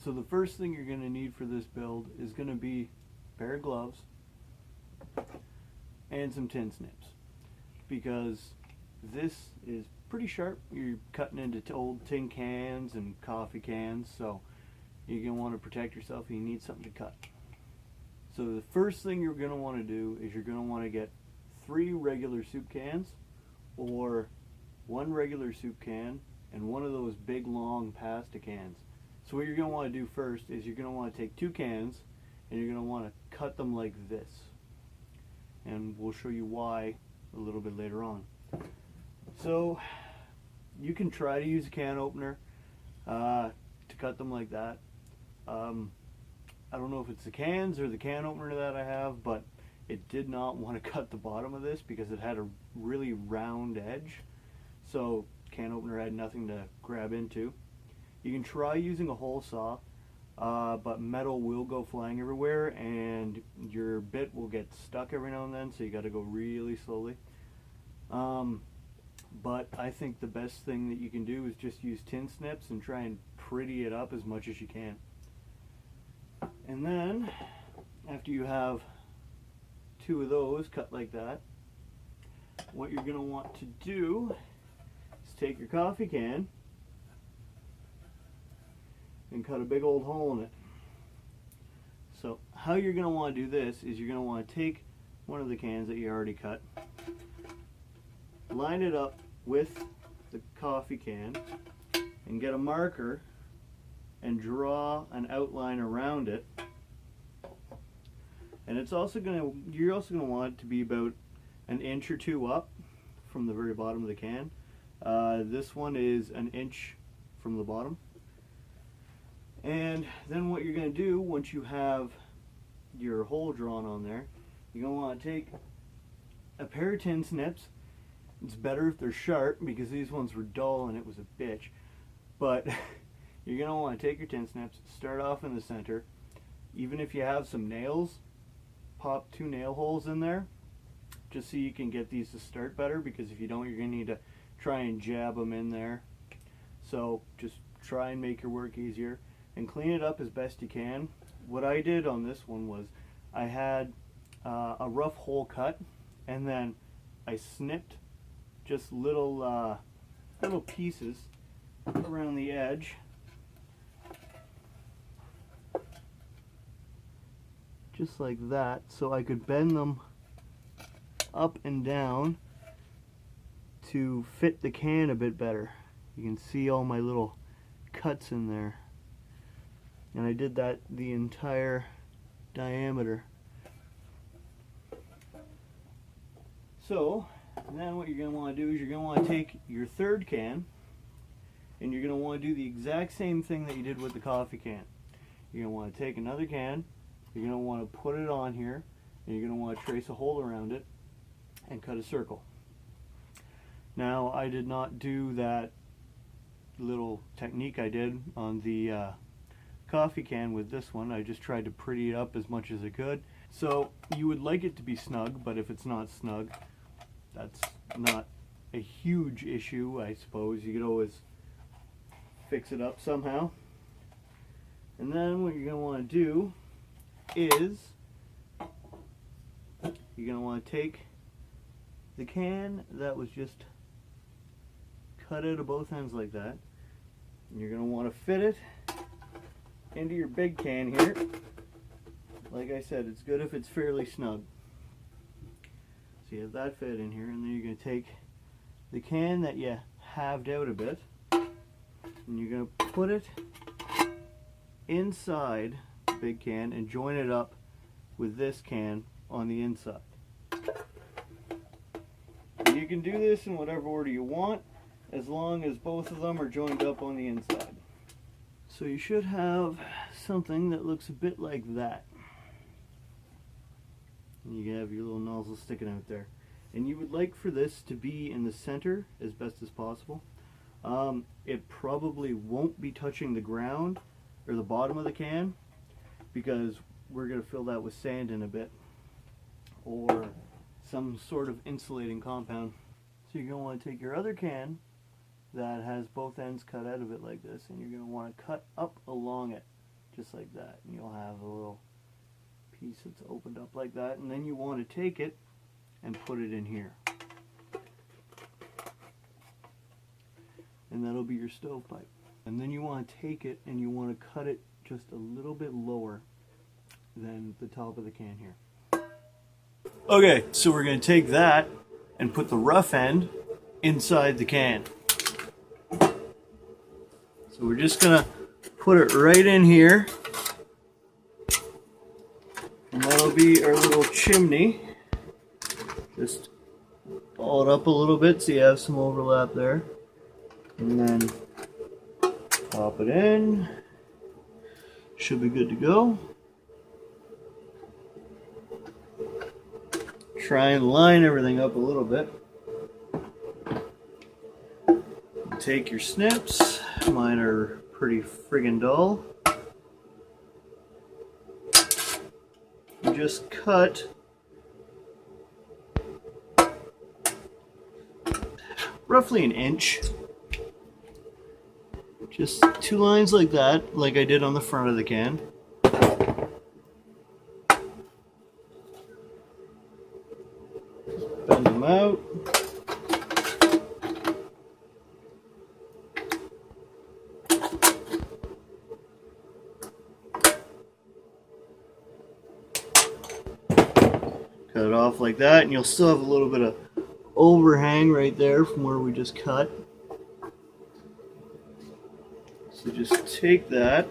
So the first thing you're going to need for this build is going to be a pair of gloves and some tin snips, because this is pretty sharp. You're cutting into old tin cans and coffee cans, so you're going to want to protect yourself and you need something to cut. So the first thing you're going to want to do is you're going to want to get 3 regular soup cans, or 1 regular soup can and one of those big long pasta cans. So what you're going to want to do first is you're going to want to take 2 cans and you're going to want to cut them like this. And we'll show you why a little bit later on. So you can try to use a can opener to cut them like that. I don't know if it's the cans or the can opener that I have, but it did not want to cut the bottom of this because it had a really round edge. So can opener had nothing to grab into. You can try using a hole saw, but metal will go flying everywhere and your bit will get stuck every now and then, so you got to go really slowly. But I think the best thing that you can do is just use tin snips and try and pretty it up as much as you can. And then after you have 2 of those cut like that, what you're going to want to do is take your coffee can and cut a big old hole in it. So how you're going to want to do this is you're going to want to take one of the cans that you already cut, line it up with the coffee can, and get a marker and draw an outline around it. And it's also you're also going to want it to be about an inch or 2 up from the very bottom of the can. This one is an inch from the bottom. And then what you're going to do once you have your hole drawn on there, you're going to want to take a pair of tin snips. It's better if they're sharp because these ones were dull and it was a bitch. But you're going to want to take your tin snips, start off in the center. Even if you have some nails, pop 2 nail holes in there just so you can get these to start better, because if you don't, you're going to need to try and jab them in there. So just try and make your work easier and clean it up as best you can. What I did on this one was I had a rough hole cut, and then I snipped just little pieces around the edge, just like that, so I could bend them up and down to fit the can a bit better. You can see all my little cuts in there. And I did that the entire diameter. So then what you're going to want to do is you're going to want to take your 3rd can and you're going to want to do the exact same thing that you did with the coffee can. You're going to want to take another can, you're going to want to put it on here, and you're going to want to trace a hole around it and cut a circle. Now I did not do that little technique I did on the coffee can with this one. I just tried to pretty it up as much as I could. So you would like it to be snug, but if it's not snug, that's not a huge issue, I suppose. You could always fix it up somehow. And then what you're going to want to do is you're going to want to take the can that was just cut out of both ends like that, and you're going to want to fit it into your big can here. Like I said, it's good if it's fairly snug. So you have that fit in here, and then you're going to take the can that you halved out a bit, and you're going to put it inside the big can and join it up with this can on the inside. You can do this in whatever order you want, as long as both of them are joined up on the inside. So you should have something that looks a bit like that. And you can have your little nozzle sticking out there. And you would like for this to be in the center as best as possible. It probably won't be touching the ground or the bottom of the can, because we're going to fill that with sand in a bit, or some sort of insulating compound. So you're going to want to take your other can that has both ends cut out of it like this, and you're going to want to cut up along it. just like that. And you'll have a little piece that's opened up like that, and then you want to take it and put it in here. And that'll be your stovepipe. And then you want to take it and you want to cut it just a little bit lower than the top of the can here. Okay, so we're going to take that and put the rough end inside the can. So we're just going to put it right in here. And that'll be our little chimney. Just ball it up a little bit so you have some overlap there. And then pop it in. Should be good to go. Try and line everything up a little bit. Take your snips. Mine are pretty friggin' dull. You just cut roughly an inch. Just 2 lines like that, like I did on the front of the can. Bend them out. Cut it off like that, and you'll still have a little bit of overhang right there from where we just cut. So just take that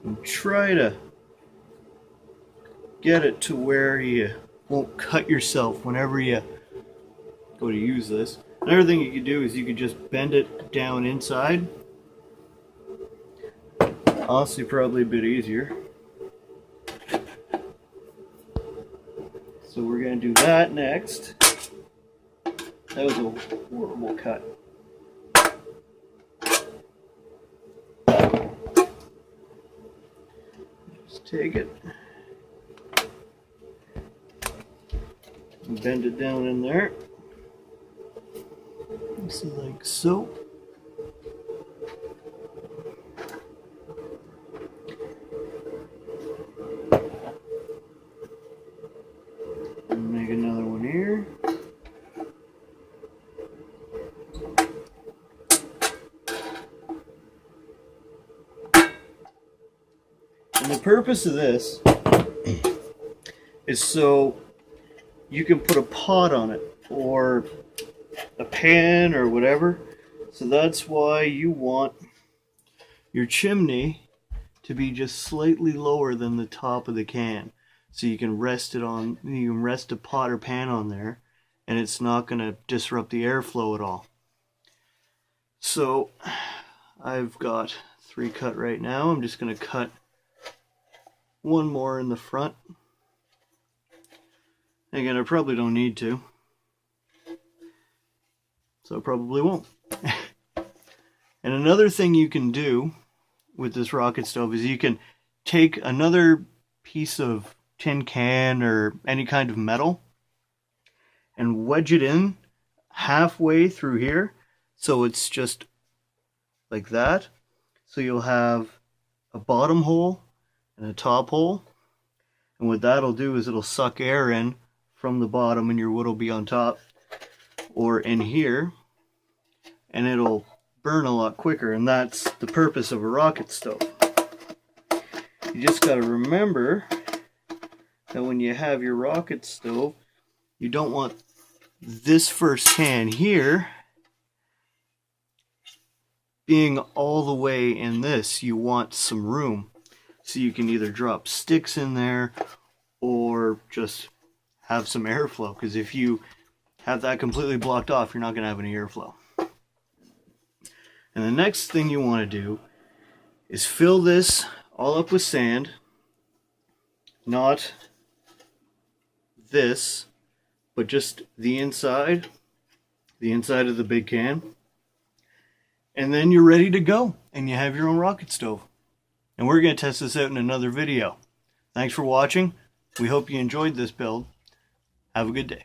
and try to get it to where you won't cut yourself whenever you go to use this. Another thing you could do is you could just bend it down inside. Honestly, probably a bit easier. So we're going to do that next. That was a horrible cut. Just take it and bend it down in there. See, like so. Make another one here. And the purpose of this is so you can put a pot on it or a pan or whatever. So that's why you want your chimney to be just slightly lower than the top of the can. So you can rest it on, you can rest a pot or pan on there and it's not going to disrupt the airflow at all. So I've got 3 cut right now. I'm just going to cut one more in the front. Again, I probably don't need to. So I probably won't. And another thing you can do with this rocket stove is you can take another piece of tin can or any kind of metal and wedge it in halfway through here, so it's just like that. So you'll have a bottom hole and a top hole, and what that'll do is it'll suck air in from the bottom and your wood will be on top or in here, and it'll burn a lot quicker. And that's the purpose of a rocket stove. You just got to remember that when you have your rocket stove, you don't want this first can here being all the way in this. You want some room so you can either drop sticks in there or just have some airflow, because if you have that completely blocked off, you're not going to have any airflow. And the next thing you want to do is fill this all up with sand, not this, but just the inside of the big can. And then you're ready to go, and you have your own rocket stove. And we're going to test this out in another video. Thanks for watching. We hope you enjoyed this build. Have a good day.